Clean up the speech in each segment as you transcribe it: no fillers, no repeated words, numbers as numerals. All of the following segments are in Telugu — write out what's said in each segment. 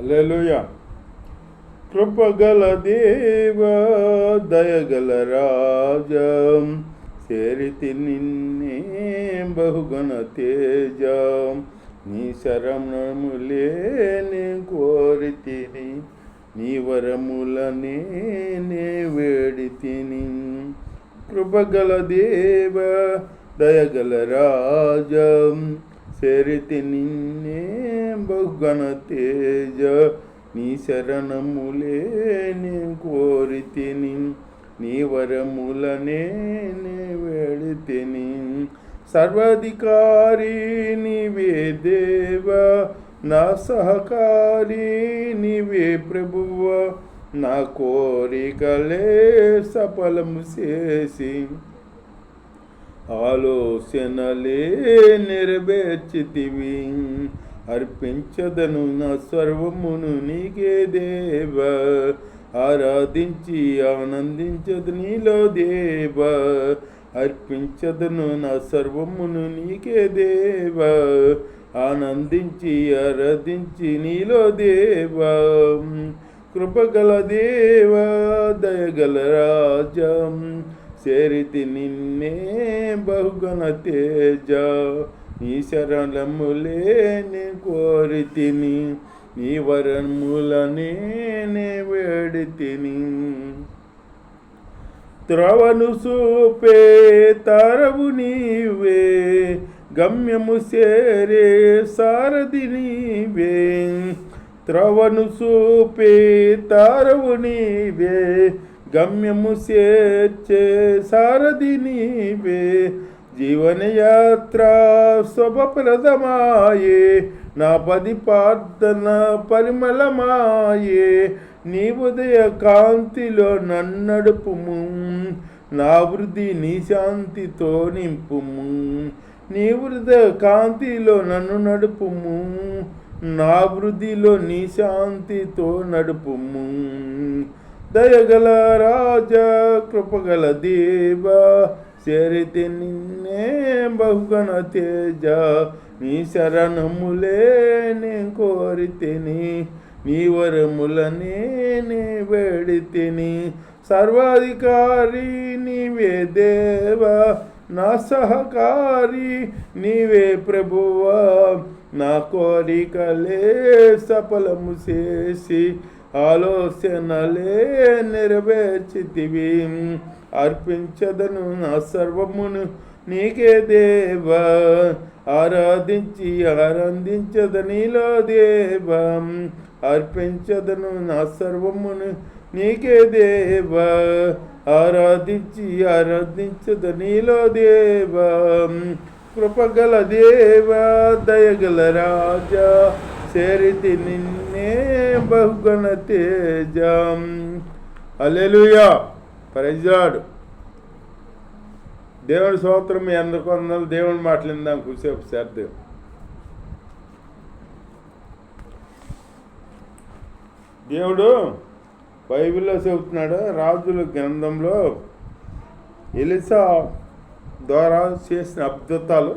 హల్లెలూయా. కృపగల దేవ దయగల రాజా, సేరితి నిన్నే బహుగణ తేజ, నీ శరణములే నే కోరితిని, నీ వరములనే నే వేడితిని. కృపగల దేవ దయగల రాజా, సేరితి నిన్నే బహుగణ తేజ, నీ శరణములే నే కోరితిని, నీ వరములనే నే వేడితిని. సర్వాధికారి నీవే దేవ, నా సహకారి నీవే ప్రభువ, నా కోరికలే సఫలము చేసి, ఆలోచనలే నెరవేర్చితివి. అర్పించదను నా సర్వమును నీకే దేవ, ఆరాధించి ఆనందించదు నీలో దేవ. అర్పించదను నా సర్వమును నీకే దేవ, ఆనందించి ఆరాధించి నీలో దేవ. కృపగల దేవ దయగల రాజా, సేరితి నిన్నే బహుగణ తేజ, నీ శరణములే నే కోరితిని, నీ వరములనే నే వేడితిని. త్రవను చూపే తారవు నీవే, గమ్యము చేరే సారథి నీవే. త్రవను చూపే తారవు నీవే, గమ్యము చేర్చే సారథి నీవే. జీవనయాత్ర శుభప్రదమాయే, నా పది ప్రార్థన పరిమళమాయే. నీ ఉదయ కాంతిలో నన్నడుపుము, నా వృద్ధి నీ శాంతితో నింపుము. నీ హృదయ కాంతిలో నన్ను నడుపుము, నా వృద్ధిలో నీ శాంతితో నడుపుము. దయగల రాజా కృపగల దేవ, సేరితి నిన్నే బహుగణ తేజ, నీ శరణములే నే కోరితిని, నీ వరములనే నే వేడితిని. సర్వాధికారి నీవే దేవ, నా సహకారి నీవే ప్రభువా, నా కోరికలే సఫలము చేసి, ఆలోచనలే నెరవేర్చితివి. అర్పించదను నా సర్వమును నీకే దేవ, ఆరాధించి ఆనందించదు నీలో దేవ. అర్పించదను నా సర్వమును నీకే దేవ, ఆరాధించి ఆరాధించదు నీలో దేవ. కృపగల దేవ దయగల రాజా, సేరితి నిన్నే బహుగణ తేజ. హల్లెలూయా. Praise lord. దేవుడి స్తోత్రం. మీ అందరికీ వందనాలు. దేవుని మాటలు విందాం కూసేపు శ్రద్ధ. దేవుడు బైబిల్లో చెబుతున్నాడు, రాజుల గ్రంథంలో ఎలీషా ద్వారా చేసిన అద్భుతాలు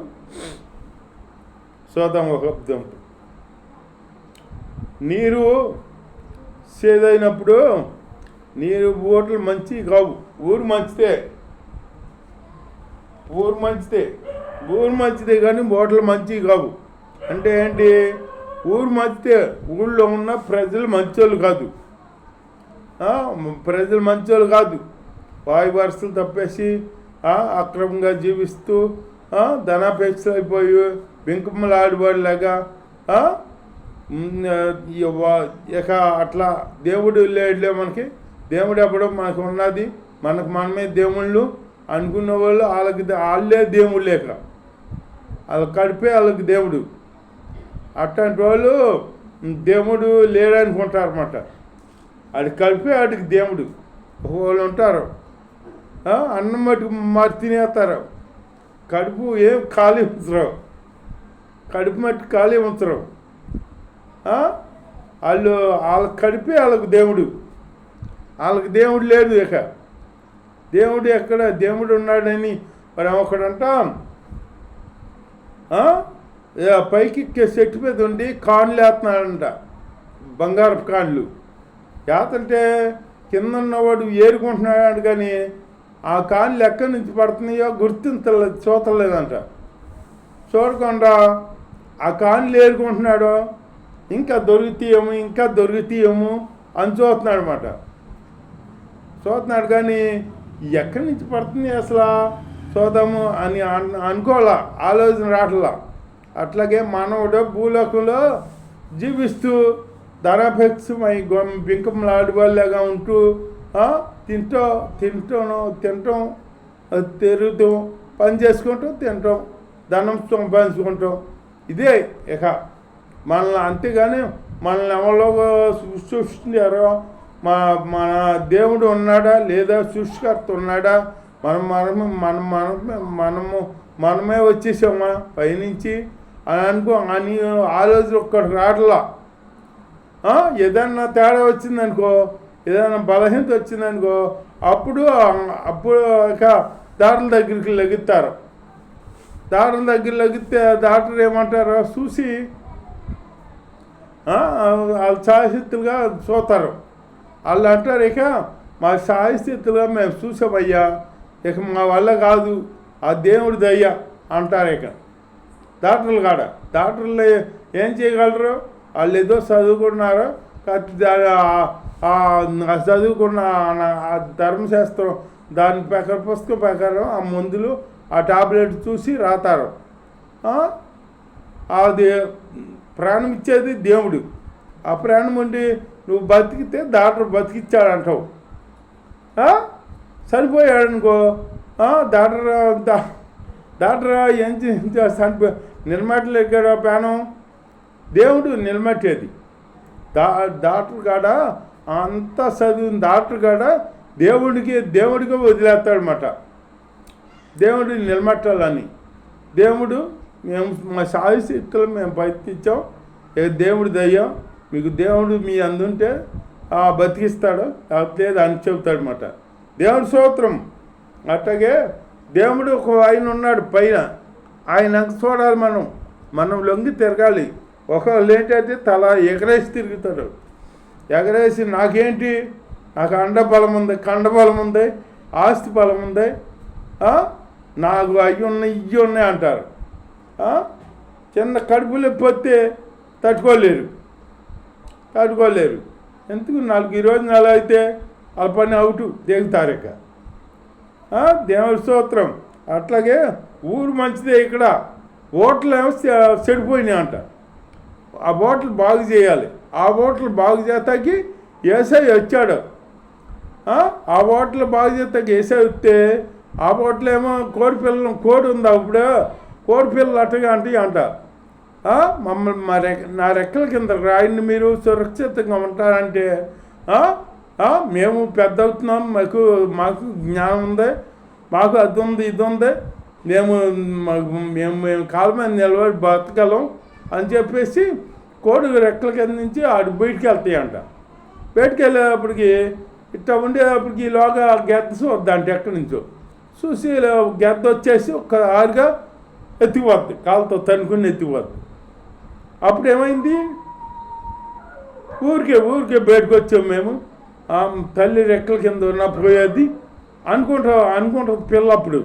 చూద్దాం. ఒక అద్భుతం, నీరు సేదైనప్పుడు, నీరు ఓట్లు మంచి కావు, ఊరు మంచిదే కానీ ఓట్లు మంచివి కావు. అంటే ఏంటి? ఊరు మంచిదే, ఊళ్ళో ఉన్న ప్రజలు మంచోళ్ళు కాదు, వాయు వరుసలు తప్పేసి అక్రమంగా జీవిస్తూ ధనాపేక్షలు అయిపోయి వెంకమ్మలు ఆడివాడిలాగా ఇక అట్లా దేవుడు లేడులే మనకి, దేవుడు ఎప్పుడో మనకు ఉన్నది, మనకు మనమే దేవుళ్ళు అనుకున్న వాళ్ళు వాళ్ళే దేవుడు లేక వాళ్ళ కడిపే వాళ్ళకి దేవుడు. అట్లాంటి వాళ్ళు దేవుడు లేడనుకుంటారన్నమాట. అది కలిపే వాడికి దేవుడు. వాళ్ళు ఉంటారు అన్నం మటుకు మరి తినేస్తారు, కడుపు ఏం ఖాళీ ఉంచరు, కడుపు మట్టి ఖాళీ ఉంచరు. వాళ్ళ కడిపే వాళ్ళకు దేవుడు, వాళ్ళకి దేవుడు లేదు. ఇక దేవుడు ఎక్కడ దేవుడు ఉన్నాడని మరి ఒకడంట పైకి చెట్టు మీద ఉండి కాన్లు వేస్తున్నాడంట. బంగారపు కాళ్ళు. యాతంటే కింద ఉన్నవాడు ఏరుకుంటున్నాడు కానీ ఆ కాళ్ళు ఎక్కడి నుంచి పడుతున్నాయో గుర్తించలేదు, చూడలేదంట. చూడకుండా ఆ కాళ్ళు ఏరుకుంటున్నాడు, ఇంకా దొరుకుతాయేమో అని చూస్తున్నాడు అనమాట. చూస్తున్నాడు కానీ ఎక్కడి నుంచి పడుతుంది అసలు చూద్దాము అని అనుకోవాలా, ఆలోచన రావట్లా. అట్లాగే మానవుడు భూలోకంలో జీవిస్తూ ధనాపేక్షమై బింకంలాడివాళ్ళగా ఉంటూ తినటం తిరుగుతాం, పని చేసుకుంటాం, తినటం, ధనం సంపాదించుకుంటాం. ఇదే ఇక మనల్ని. అంతేగాని మనల్ని ఎవరో సృష్టించారో, మన దేవుడు ఉన్నాడా లేదా సృష్టికర్త ఉన్నాడా, మనమే వచ్చేసామా పైనుంచి అని ఆలోచన ఒక్కటి రావట్లా. ఏదన్నా తేడా వచ్చిందనుకో, ఏదైనా బలహీనత వచ్చిందనుకో, అప్పుడు ఇక డాక్టర్ దగ్గరికి లెగుతారు. డాక్టర్ దగ్గర లెగితే డాక్టర్ ఏమంటారో చూసి వాళ్ళు సాయశక్తులుగా చూస్తారు. వాళ్ళు అంటారు, ఇక మా సాయశక్తులుగా మేము చూసామయ్యా, ఇక మా వల్ల కాదు, ఆ దేవుడి దయ్యా అంటారు. ఇక డాక్టర్లు కాడ డాక్టర్లు ఏం చేయగలరు? వాళ్ళు ఏదో చదువుకున్నారో, చదువుకున్న ధర్మశాస్త్రం దాని పుస్తకం ప్రకారం ఆ మందులు ఆ టాబ్లెట్ చూసి రాతారు. అది ప్రాణం ఇచ్చేది దేవుడు. ఆ ప్రాణం ఉండి నువ్వు బతికితే డాక్టర్ బతికిచ్చాడంటావు. చనిపోయాడనుకో, డాక్టర్ ఏం చనిపో నిలబెట్టలేక ప్రాణం, దేవుడు నిలబెట్టేది. డాక్టర్ కాడ అంత చదివిన డాక్టర్ కాడ దేవుడికి వదిలేస్తాడనమాట. దేవుడిని నిలబెట్టాలని. దేవుడు మేము మా సాయశక్తులు మేము బతికిచ్చాం, దేవుడి దయ్యం, మీకు దేవుడు మీ అందుంటే బతికిస్తాడు, లేదు అని చెబుతాడనమాట. దేవుడి స్తోత్రం. అట్లాగే దేవుడు ఒక ఆయన ఉన్నాడు పైన, ఆయన చూడాలి. మనం లొంగి తిరగాలి. ఒకళ్ళు ఏంటంటే తల ఎగరేసి తిరుగుతాడు. ఎగరేసి నాకేంటి, నాకు అండబలం ఉంది, కండబలం ఉంది, ఆస్తి బలం ఉంది, నాకు అవి ఉన్నాయి ఇవి ఉన్నాయి అంటారు. చిన్న కడుపులో పొత్తే తట్టుకోలేరు. ఎందుకు 4 రోజు నెల అయితే వాళ్ళ పని అవుటు దిగుతారు. ఇక దేవుడి స్తోత్రం. అట్లాగే ఊరు మంచిదే. ఇక్కడ ఓట్లు ఏమో చెడిపోయినాయి అంట. ఆ ఓట్లు బాగు చేయాలి. ఆ ఓట్లు బాగు చేస్తాకి ఏసై వచ్చాడు. ఆ ఓట్లు బాగు చేస్తాకి ఏసై వస్తే ఆ ఓట్లు ఏమో కోడి ఉందా ఇప్పుడు, కోడి పిల్లలు అట్టగా అంట మమ్మల్ని నా రెక్కల కింద రాయిని మీరు సురక్షితంగా ఉంటారంటే, మేము పెద్ద అవుతున్నాం, మాకు జ్ఞానం ఉంది, మాకు అది ఉంది ఇది ఉంది, మేము కాళ్ళ మీద నిలబడి బతకలం అని చెప్పేసి కోడి రెక్కల కింద నుంచి ఆడు బయటికి వెళ్తాయంట. బయటికి వెళ్ళేటప్పటికి ఇట్లా ఉండేటప్పటికి ఈలోగా గెద్ద చూద్దంట. ఎక్కడి నుంచో చూసి గెద్ద వచ్చేసి ఒక్క ఆరుగా ఎత్తిపోద్ది, కాళ్ళతో తనుకుని ఎత్తిపోద్ది. అప్పుడు ఏమైంది, ఊరికే బయటకు వచ్చాము మేము, తల్లి రెక్కల కింద ఉన్న పోయేది అనుకుంటుంది పిల్ల. అప్పుడు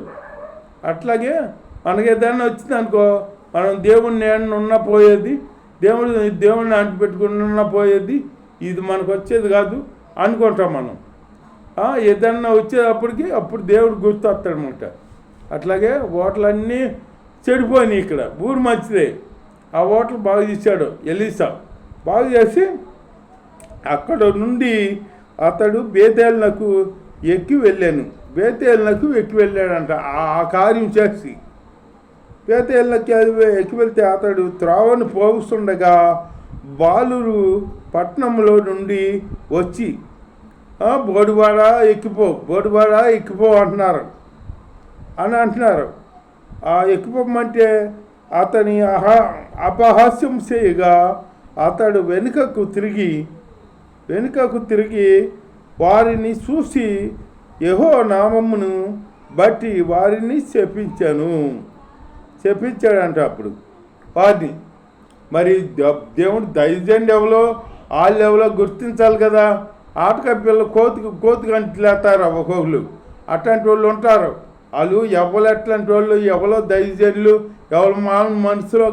అట్లాగే మనకి ఏదైనా వచ్చింది అనుకో, మనం దేవుడిని ఉన్న పోయేది, దేవుడిని అంటిపెట్టుకుని ఉన్న పోయేది, ఇది మనకు వచ్చేది కాదు అనుకుంటాం మనం. ఏదన్నా వచ్చేటప్పటికి అప్పుడు దేవుడు గుర్తొస్తాడనమాట. అట్లాగే ఓట్లన్నీ చెడిపోయినాయి. ఇక్కడ ఊరు మంచిదే. ఆ ఓట్లు బాగు చేశాడు ఎలీసా. బాగు చేసి అక్కడ నుండి అతడు బేతేలునకు ఎక్కి వెళ్ళాడంట. ఆ కార్యం చేసి బేతేలునకి ఎక్కి వెళ్తే అతడు త్రోవను పోగుస్తుండగా బాలురు పట్టణంలో నుండి వచ్చి బోడివాడ ఎక్కిపో అంటున్నారు. ఎక్కిపోమంటే అతని అపహాస్యం చేయగా అతడు వెనుకకు తిరిగి వారిని చూసి యెహోవా నామమును బట్టి వారిని చెప్పించాడంట. అప్పుడు వారిని మరి దేవుడు దైవజనుడు ఎవరో వాళ్ళు ఎవరో గుర్తించాలి కదా. ఆటకాయ పిల్లలు కోతికి అంటిలేస్తారు ఒక్కొక్కరు. అట్లాంటి వాళ్ళు ఉంటారు. వాళ్ళు ఎవరు ఎట్లాంటి వాళ్ళు, ఎవరో దైవజనులు, ఎవరు మామూలు మనసులో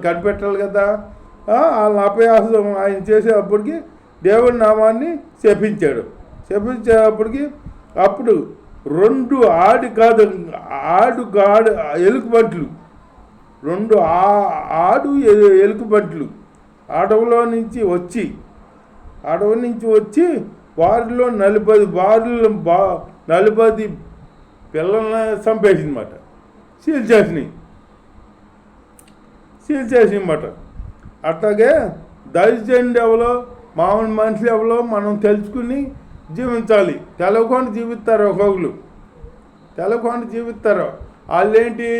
కనిపెట్టాలి కదా. వాళ్ళ అపయాసం ఆయన చేసేటప్పటికి దేవుడి నామాన్ని శపించేటప్పటికి అప్పుడు 2 ఎలుగుబంట్లు 2 ఆడు ఎలుగుబంట్లు అడవి నుంచి వచ్చి వారిలో 40 పిల్లల్ని చంపేసిందన్నమాట. సీల్ చేసినమాట. అట్లాగే దైవజనుడు ఎవరో మామూలు మనుషులు ఎవరో మనం తెలుసుకుని జీవించాలి. తెలవకుండా జీవిస్తారు ఒక్కొక్కరు. వాళ్ళేంటి,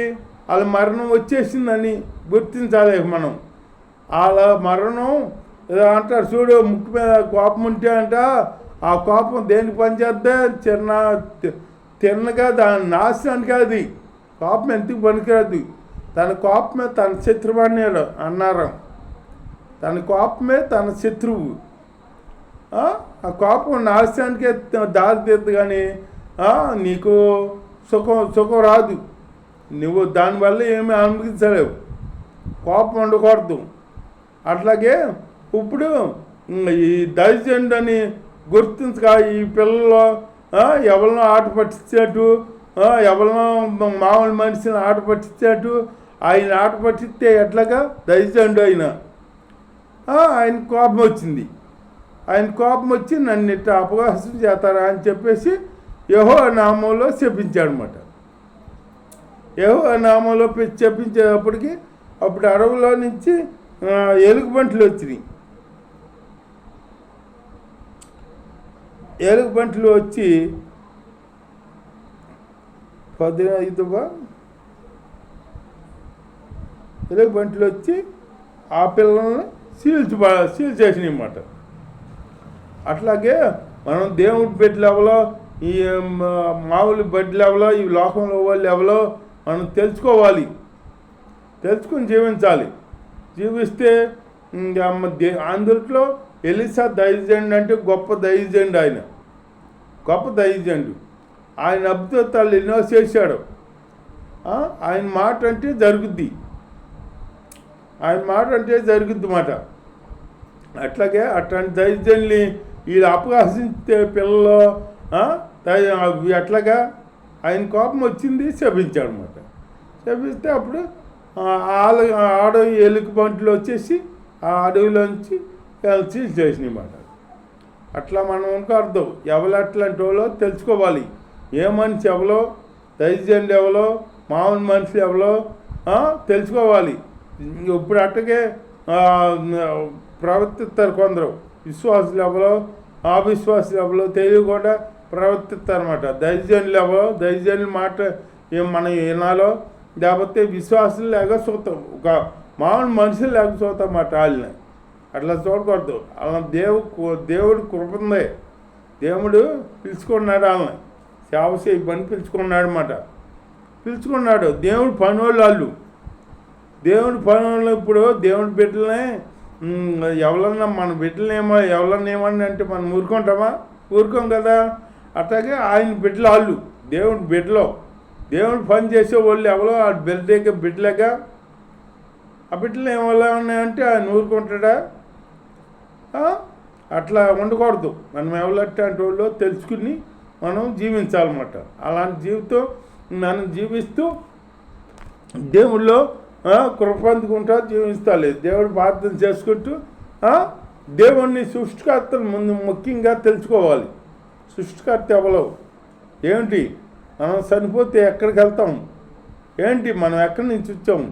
వాళ్ళ మరణం వచ్చేసిందని గుర్తించాలి మనం. వాళ్ళ మరణం అంటారు చూడు, ముక్కు మీద కోపం ఉంటే అంట, ఆ కోపం దేనికి పనిచేద్దే, తిన్నగా దాని నాశనానికి. అది కోపం ఎందుకు పనికిరాదు. తన కోపమే తన శత్రువు అన్నారు. తన కోపమే తన శత్రువు. ఆ కోపం నాశనానికే దారితీద్దు, కానీ నీకు సుఖం రాదు. నువ్వు దానివల్ల ఏమీ అనుభవించలేవు. కోపం ఉండకూడదు. అట్లాగే ఇప్పుడు ఈ దైవజనుడు అని గుర్తించక ఈ పిల్లలు ఎవరినో ఆట పట్టించేట్టు, ఎవరినో మామూలు మనిషిని ఆట పట్టించేట్టు, ఆయన ఆట పట్టిస్తే ఎట్లాగా దైవజనుడు ఆయన కోపం వచ్చింది. ఆయన కోపం వచ్చి నన్ను ఇట్లా అపహాస్యం చేస్తారా అని చెప్పేసి యెహోవా నామంలో శపించాడనమాట. యెహోవా నామంలో చెప్పించేటప్పటికి అప్పుడు అడవిలో నుంచి ఎలుగుబంట్లు వచ్చినాయి. ఎలుగుబంట్లు వచ్చి 15 ఎలుగుబంట్లు వచ్చి ఆ పిల్లల్ని సీల్ చేసినాయి అన్నమాట. అట్లాగే మనం దేవుడి బిడ్డలు ఎవరో, ఈ మామూలు బిడ్డలు ఎవరో, ఈ లోకంలో వాళ్ళు ఎవరో మనం తెలుసుకుని జీవించాలి. జీవిస్తే అందులో ఎలీషా దైవజనుడు అంటే గొప్ప దైవజనుడు. ఆయన అద్భుతాలు ఎన్నో చేశాడు. ఆయన మాట అంటే జరుగుద్ది మాట. అట్లాగే అట్లాంటి దైవజనుల్ని వీళ్ళు అపహాసించే పిల్లలు అట్లాగా ఆయన కోపం వచ్చింది, శపించాడు అనమాట. శపిస్తే అప్పుడు అడవి ఎలుగుబంట్లు వచ్చేసి ఆ అడవిలోంచి సీల్ చేసినాయి అన్నమాట. అట్లా మనం అర్థం ఎవరు అట్లాంటి వాళ్ళో తెలుసుకోవాలి. ఏ మనిషి ఎవరో, దైవజనుడు ఎవరో, మామూలు మనుషులు ఎవరో తెలుసుకోవాలి. ఇప్పుడు అట్టగే ప్రవర్తిస్తారు కొందరు. విశ్వాసులు ఎవరో, అవిశ్వాసులు ఎవరో తెలియకుండా ప్రవర్తిస్తారన్నమాట. దైవజనుల మాట మనం వినాలో, లేకపోతే విశ్వాసులు లేక చూస్తాం, ఒక మామూలు మనుషులు లేక చూస్తాం అన్నమాట. వాళ్ళని అట్లా చూడకూడదు. అలా దేవుడు కృప ఉంది. దేవుడు పిలుచుకున్నాడు, వాళ్ళని సేవ చేయమని పిలుచుకున్నాడు అన్నమాట. దేవుడు పనివాళ్ళు ఇప్పుడు దేవుడి బిడ్డలనే ఎవరన్నా మన బిడ్డలనేమో ఎవరన్నేమని అంటే మనం ఊరుకోం కదా. అట్లాగే ఆయన బిడ్డలు వాళ్ళు దేవుడు పని చేసే వాళ్ళు ఎవరో ఆ బిడ్డలేక ఆ బిడ్డలు ఏమలా ఉన్నాయంటే ఆయన ఊరుకుంటాడా? అట్లా ఉండకూడదు. మనం ఎవరంటే వాళ్ళు తెలుసుకుని మనం జీవించాలన్నమాట. అలాంటి జీవితం మనం జీవిస్తూ దేవుళ్ళో కృపందుకుంటా జీవించాలి. దేవుడు ప్రార్థన చేసుకుంటూ దేవుణ్ణి సృష్టికర్తను ముందు ముఖ్యంగా తెలుసుకోవాలి. సృష్టికర్త ఎవరో ఏమిటి, మనం చనిపోతే ఎక్కడికి వెళ్తాం ఏంటి, మనం ఎక్కడి నుంచి వచ్చాము,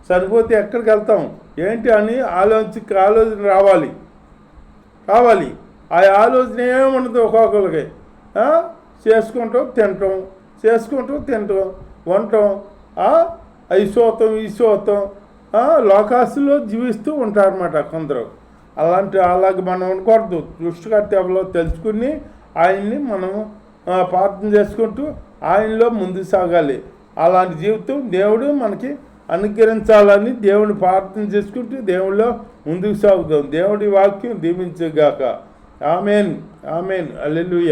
చనిపోతే ఎక్కడికి వెళ్తాం ఏంటి అని ఆలోచన రావాలి. ఆ ఆలోచన ఏముండదు. ఒక్కొక్కరికి చేసుకుంటూ తింటాం వంటాం, ఈ సోతం లోకాసులో జీవిస్తూ ఉంటారన్నమాట కొందరు. అలాగే మనం ఉండకూడదు. సృష్టికర్త ఎవరో తెలుసుకుని ఆయన్ని మనం ప్రార్థన చేసుకుంటూ ఆయనలో ముందుకు సాగాలి. అలాంటి జీవితం దేవుడు మనకి అనుగ్రహించాలని దేవుని ప్రార్థన చేసుకుంటూ దేవుళ్ళో ముందుకు సాగుదాం. దేవుడి వాక్యం దీవించుగాక. ఆమెన్. ఆమెన్. హల్లెలూయా.